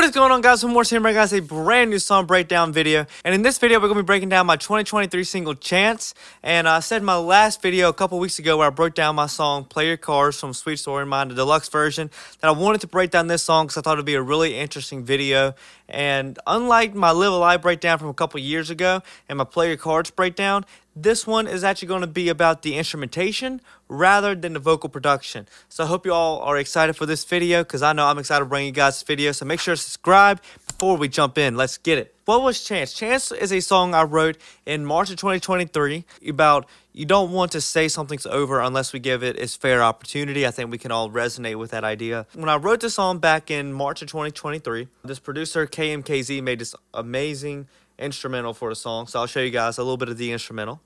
What is going on, guys? One more here, guys, a brand new song breakdown video. And in this video, we're going to be breaking down my 2023 single, Chance. And I said in my last video a couple weeks ago where I broke down my song, Play Your Cards from Sweet Story in Mind, the deluxe version, that I wanted to break down this song because I thought it would be a really interesting video. And unlike my Live a Lie breakdown from a couple years ago and my Play Your Cards breakdown, this one is actually going to be about the instrumentation rather than the vocal production. So I hope you all are excited for this video because I know I'm excited to bring you guys this video. So make sure to subscribe before we jump in. Let's get it. What was Chance? Chance is a song I wrote in March of 2023 about you don't want to say something's over unless we give it its fair opportunity. I think we can all resonate with that idea. When I wrote this song back in March of 2023, this producer KMKZ made this amazing instrumental for the song. So I'll show you guys a little bit of the instrumental.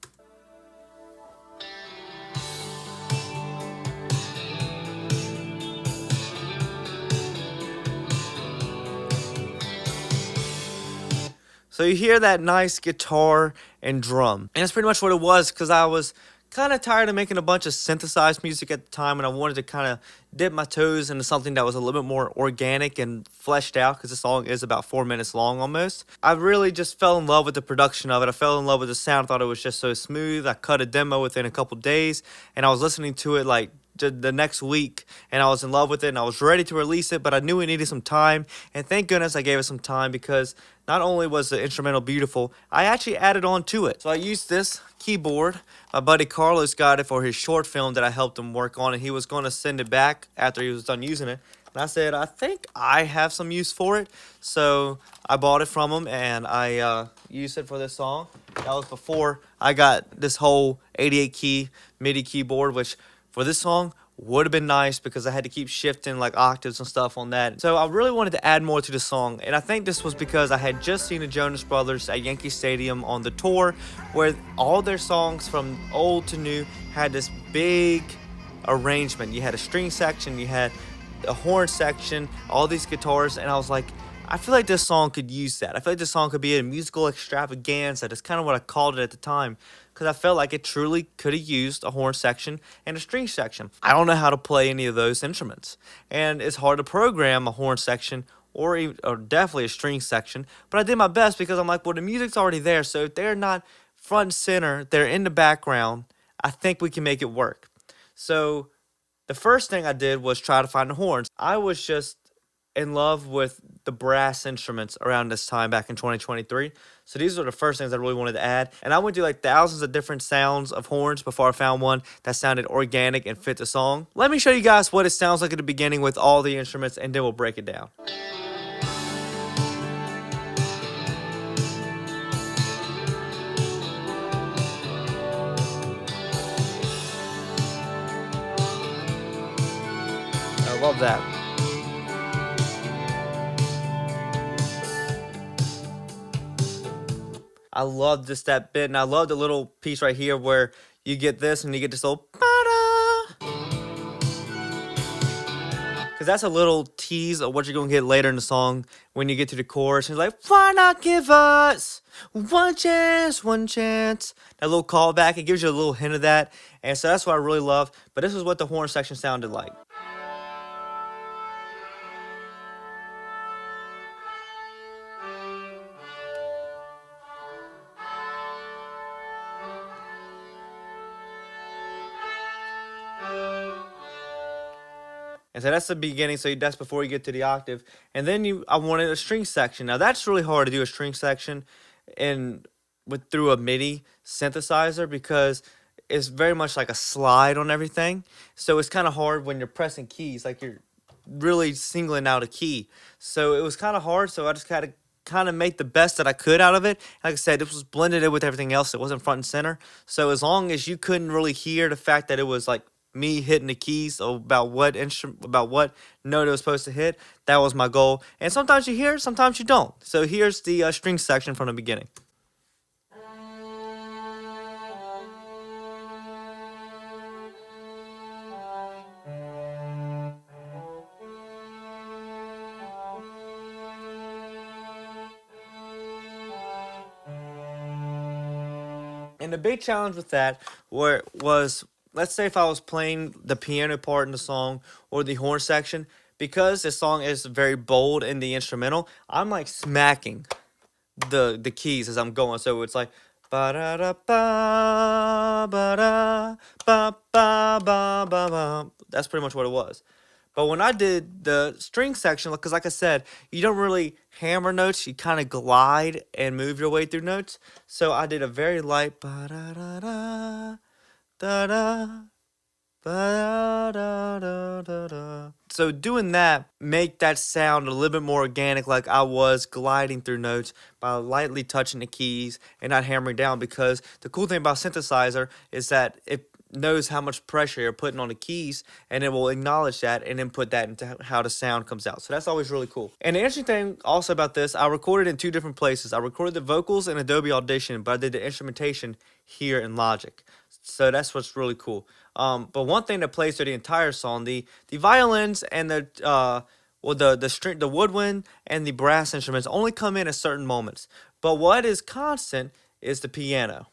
So you hear that nice guitar and drum. And that's pretty much what it was because I was kind of tired of making a bunch of synthesized music at the time, and I wanted to kind of dip my toes into something that was a little bit more organic and fleshed out because the song is about 4 minutes long almost. I really just fell in love with the production of it. I fell in love with the sound. I thought it was just so smooth. I cut a demo within a couple days, and I was listening to it like the next week, and I was in love with it, and I was ready to release it, but I knew it needed some time, and thank goodness I gave it some time because not only was the instrumental beautiful, I actually added on to it. So I used this keyboard. My buddy Carlos got it for his short film that I helped him work on, and he was going to send it back after he was done using it. And I said, I think I have some use for it. So I bought it from him, and I used it for this song. That was before I got this whole 88 key MIDI keyboard, which for this song would have been nice because I had to keep shifting like octaves and stuff on that. So I really wanted to add more to the song, and I think this was because I had just seen the Jonas Brothers at Yankee Stadium on the tour where all their songs from old to new had this big arrangement. You had a string section, you had a horn section, all these guitars, and I was like, I feel like this song could use that. I feel like this song could be a musical extravaganza. That's kind of what I called it at the time because I felt like it truly could have used a horn section and a string section. I don't know how to play any of those instruments, and it's hard to program a horn section or definitely a string section, but I did my best because I'm like, well, the music's already there, so if they're not front and center, they're in the background, I think we can make it work. So the first thing I did was try to find the horns. I was just in love with the brass instruments around this time back in 2023. So these are the first things I really wanted to add. And I went through like thousands of different sounds of horns before I found one that sounded organic and fit the song. Let me show you guys what it sounds like at the beginning with all the instruments, and then we'll break it down. I love that. I love just that bit, and I love the little piece right here where you get this and you get this little because that's a little tease of what you're going to get later in the song when you get to the chorus. And it's like, why not give us one chance, one chance? That little callback, it gives you a little hint of that, and so that's what I really love. But this is what the horn section sounded like. And so that's the beginning, so that's before you get to the octave. And then I wanted a string section. Now that's really hard to do, a string section through a MIDI synthesizer because it's very much like a slide on everything. So it's kind of hard when you're pressing keys, like you're really singling out a key. So it was kind of hard, so I just had to kind of make the best that I could out of it. Like I said, this was blended in with everything else. It wasn't front and center. So as long as you couldn't really hear the fact that it was like me hitting the keys about what note it was supposed to hit, that was my goal. And sometimes you hear it, sometimes you don't. So here's the string section from the beginning. And the big challenge with that was let's say if I was playing the piano part in the song or the horn section, because this song is very bold in the instrumental, I'm like smacking the keys as I'm going. So it's like ba da da ba ba da ba ba ba ba ba. That's pretty much what it was. But when I did the string section, because like I said, you don't really hammer notes, you kind of glide and move your way through notes. So I did a very light ba da da da da da ba da da da da. So doing that make that sound a little bit more organic, like I was gliding through notes by lightly touching the keys and not hammering down. Because the cool thing about synthesizer is that it knows how much pressure you're putting on the keys, and it will acknowledge that and then put that into how the sound comes out. So that's always really cool. And the interesting thing also about this, I recorded in two different places. I recorded the vocals in Adobe Audition, but I did the instrumentation here in Logic. So that's what's really cool. But one thing that plays through the entire song, the violins and the string, the woodwind and the brass instruments only come in at certain moments. But what is constant is the piano.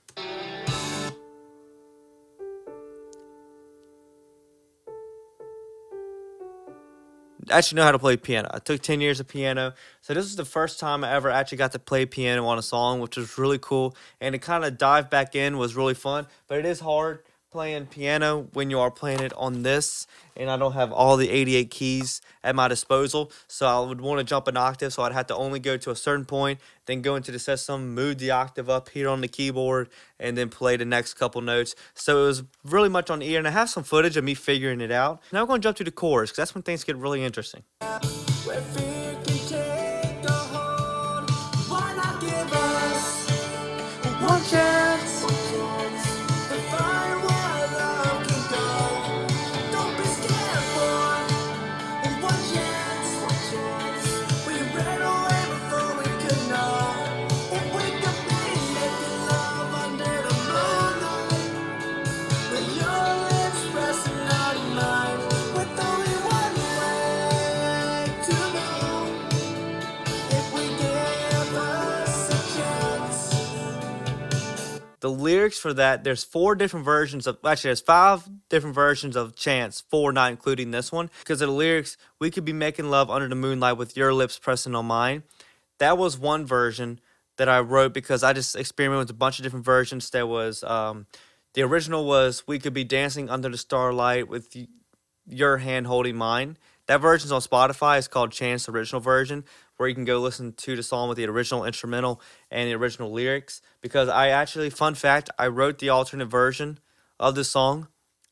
I actually know how to play piano. I took 10 years of piano. So this is the first time I ever actually got to play piano on a song, which was really cool. And to kind of dive back in was really fun. But it is hard playing piano when you are playing it on this. And I don't have all the 88 keys at my disposal. So I would want to jump an octave. So I'd have to only go to a certain point, then go into the system, move the octave up here on the keyboard, and then play the next couple notes. So it was really much on ear. And I have some footage of me figuring it out. Now we're going to jump to the chorus, because that's when things get really interesting. Where fear can take a hold, why not give us one chance to find where love can go? Don't be scared, boy. One chance. We ran away before we could know. If we could be making love under the moonlight, with your lips pressing out of mine, with only one way to know. If we give us a chance. The lyrics for that, there's four different versions of, actually there's five different versions of Chance, four not including this one. Because of the lyrics, we could be making love under the moonlight with your lips pressing on mine. That was one version that I wrote because I just experimented with a bunch of different versions. There was, the original was we could be dancing under the starlight with your hand holding mine. That version's on Spotify. It's called Chance, the original version, where you can go listen to the song with the original instrumental and the original lyrics. Because I actually, fun fact, I wrote the alternate version of this song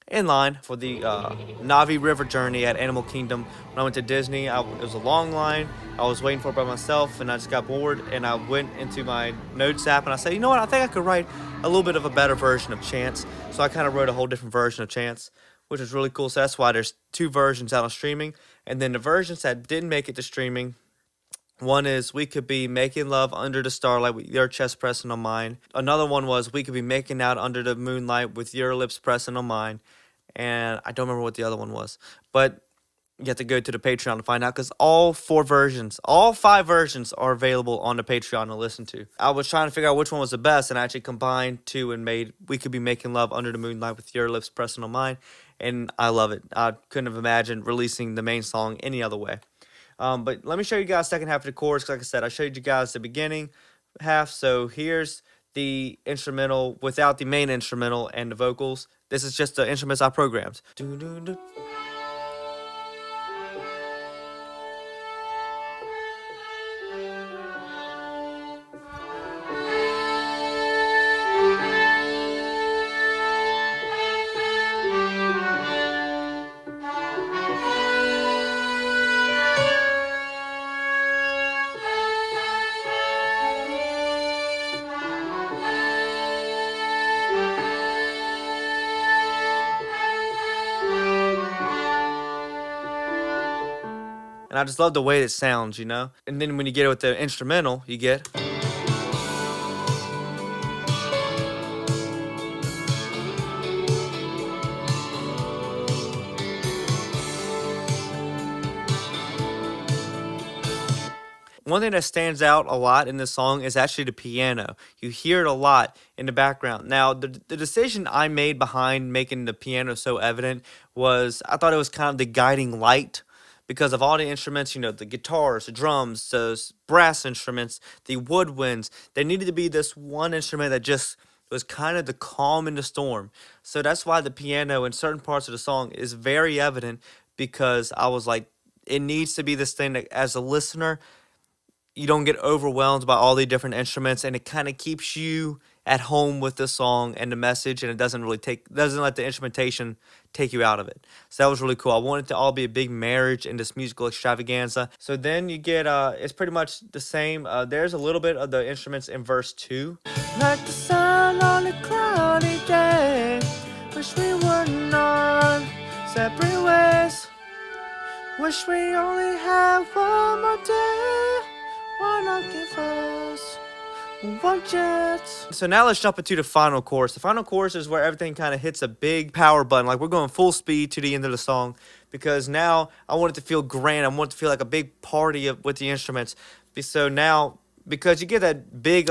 in line for the Navi River journey at Animal Kingdom. When I went to Disney, it was a long line. I was waiting for it by myself, and I just got bored, and I went into my notes app, and I said, you know what, I think I could write a little bit of a better version of Chance. So I kind of wrote a whole different version of Chance, which is really cool. So that's why there's two versions out on streaming. And then the versions that didn't make it to streaming, one is we could be making love under the starlight with your chest pressing on mine. Another one was we could be making out under the moonlight with your lips pressing on mine. And I don't remember what the other one was. But you have to go to the Patreon to find out, because all five versions are available on the Patreon to listen to. I was trying to figure out which one was the best, and I actually combined two and made We Could Be Making Love Under the Moonlight with Your Lips Pressing on Mine. And I love it. I couldn't have imagined releasing the main song any other way. But let me show you guys the second half of the chorus. 'Cause like I said, I showed you guys the beginning half. So here's the instrumental without the main instrumental and the vocals. This is just the instruments I programmed. And I just love the way it sounds, you know? And then when you get it with the instrumental, you get... One thing that stands out a lot in this song is actually the piano. You hear it a lot in the background. Now, the decision I made behind making the piano so evident was I thought it was kind of the guiding light, because of all the instruments, the guitars, the drums, those brass instruments, the woodwinds. There needed to be this one instrument that just was kind of the calm in the storm. So that's why the piano in certain parts of the song is very evident, because I was like, it needs to be this thing that as a listener, you don't get overwhelmed by all the different instruments, and it kind of keeps you at home with the song and the message, and it doesn't let the instrumentation take you out of it. So that was really cool. I wanted it to all be a big marriage in this musical extravaganza. So then you get it's pretty much the same. There's a little bit of the instruments in verse 2. Like the sun on a cloudy day, wish we were not separate ways, wish we only had one more day. Why not give us one chance? So now let's jump into the final chorus. The final chorus is where everything kind of hits a big power button. Like we're going full speed to the end of the song, because now I want it to feel grand. I want it to feel like a big party with the instruments. So now, because you get that big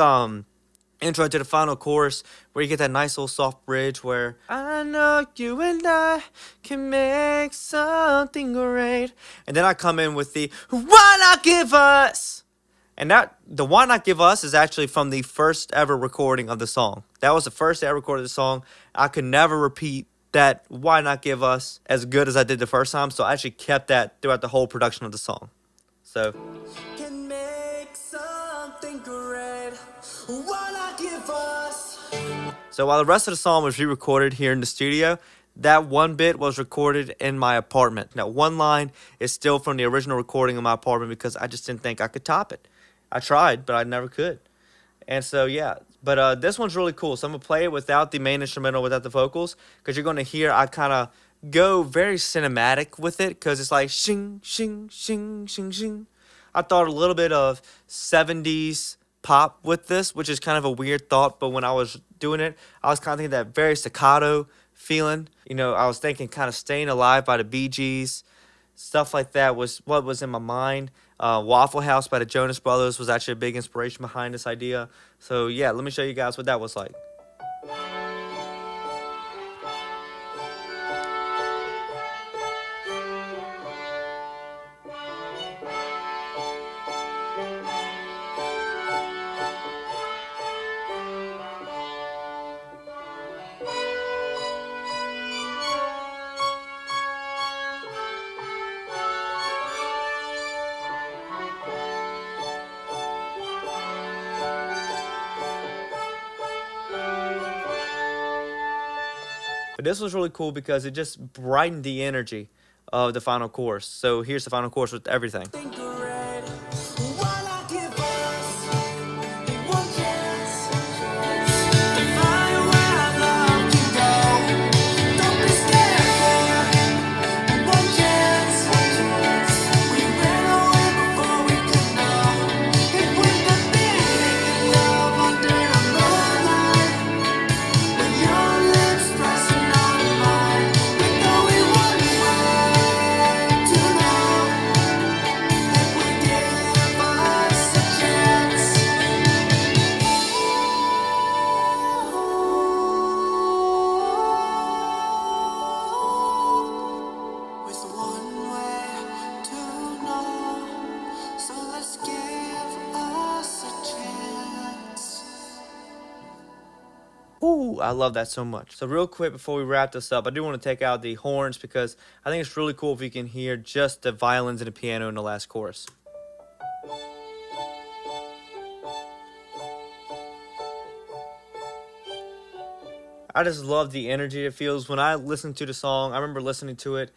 intro to the final chorus where you get that nice little soft bridge where I know you and I can make something great, and then I come in with the why not give us. And the Why Not Give Us is actually from the first ever recording of the song. That was the first ever recorded the song. I could never repeat that Why Not Give Us as good as I did the first time, so I actually kept that throughout the whole production of the song. So can make something great. Why not give us? So while the rest of the song was re-recorded here in the studio, that one bit was recorded in my apartment. Now, one line is still from the original recording of my apartment because I just didn't think I could top it. I tried, but I never could. And so, yeah. But this one's really cool. So I'm going to play it without the main instrumental, without the vocals, because you're going to hear I kind of go very cinematic with it, because it's like shing, shing, shing, shing, shing. I thought a little bit of 70s pop with this, which is kind of a weird thought, but when I was doing it, I was kind of thinking that very staccato feeling. I was thinking kind of Staying Alive by the Bee Gees. Stuff like that was what was in my mind. Waffle House by the Jonas Brothers was actually a big inspiration behind this idea. So yeah, let me show you guys what that was like. But this was really cool because it just brightened the energy of the final chorus. So here's the final chorus with everything. Ooh, I love that so much. So real quick before we wrap this up, I do want to take out the horns because I think it's really cool if you can hear just the violins and the piano in the last chorus. I just love the energy it feels when I listen to the song. I remember listening to it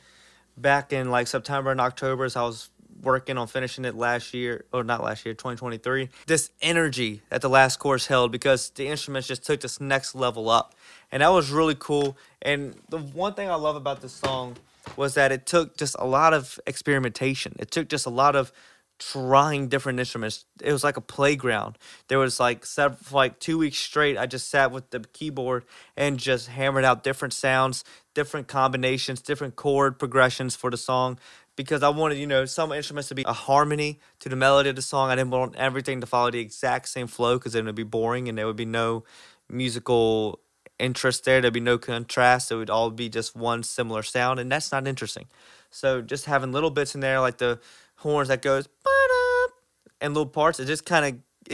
back in like September and October as I was working on finishing it last year, or not last year, 2023. This energy that the last chorus held, because the instruments just took this next level up. And that was really cool. And the one thing I love about this song was that it took just a lot of experimentation. It took just a lot of trying different instruments. It was like a playground. There was like 2 weeks straight, I just sat with the keyboard and just hammered out different sounds, different combinations, different chord progressions for the song, because I wanted, some instruments to be a harmony to the melody of the song. I didn't want everything to follow the exact same flow, because then it would be boring and there would be no musical interest there. There'd be no contrast. It would all be just one similar sound, and that's not interesting. So just having little bits in there like the horns that goes "Ba-da," and little parts, it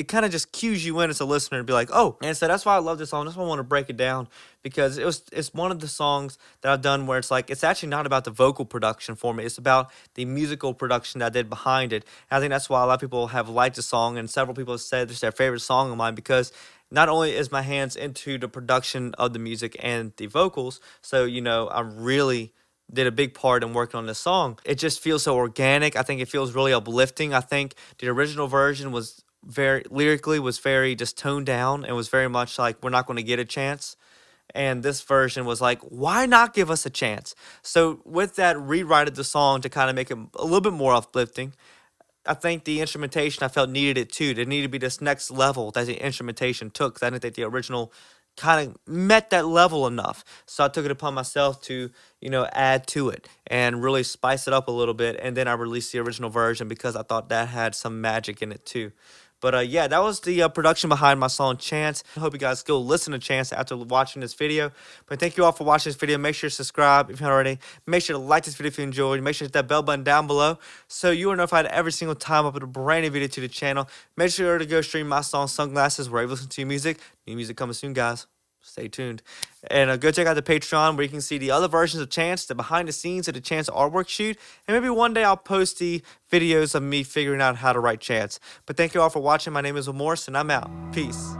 kind of just cues you in as a listener to be like, oh. And so that's why I love this song. That's why I want to break it down, because it's one of the songs that I've done where it's like it's actually not about the vocal production for me. It's about the musical production that I did behind it. And I think that's why a lot of people have liked the song, and several people have said it's their favorite song of mine, because not only is my hands into the production of the music and the vocals, so I really did a big part in working on this song. It just feels so organic. I think it feels really uplifting. I think the original version was very lyrically was very just toned down and was very much like we're not going to get a chance. And this version was like, why not give us a chance? So with that, rewrited the song to kind of make it a little bit more uplifting. I think the instrumentation I felt needed it too. There needed to be this next level that the instrumentation took, 'cause I didn't think the original kind of met that level enough. So I took it upon myself to, add to it and really spice it up a little bit. And then I released the original version because I thought that had some magic in it too. But yeah, that was the production behind my song Chance. I hope you guys go listen to Chance after watching this video. But thank you all for watching this video. Make sure to subscribe if you haven't already. Make sure to like this video if you enjoyed. Make sure to hit that bell button down below so you are notified every single time I put a brand new video to the channel. Make sure to go stream my song Sunglasses wherever you listen to your music. New music coming soon, guys. Stay tuned. And go check out the Patreon where you can see the other versions of Chance, the behind the scenes of the Chance artwork shoot. And maybe one day I'll post the videos of me figuring out how to write Chance. But thank you all for watching. My name is Will Morris, and I'm out. Peace.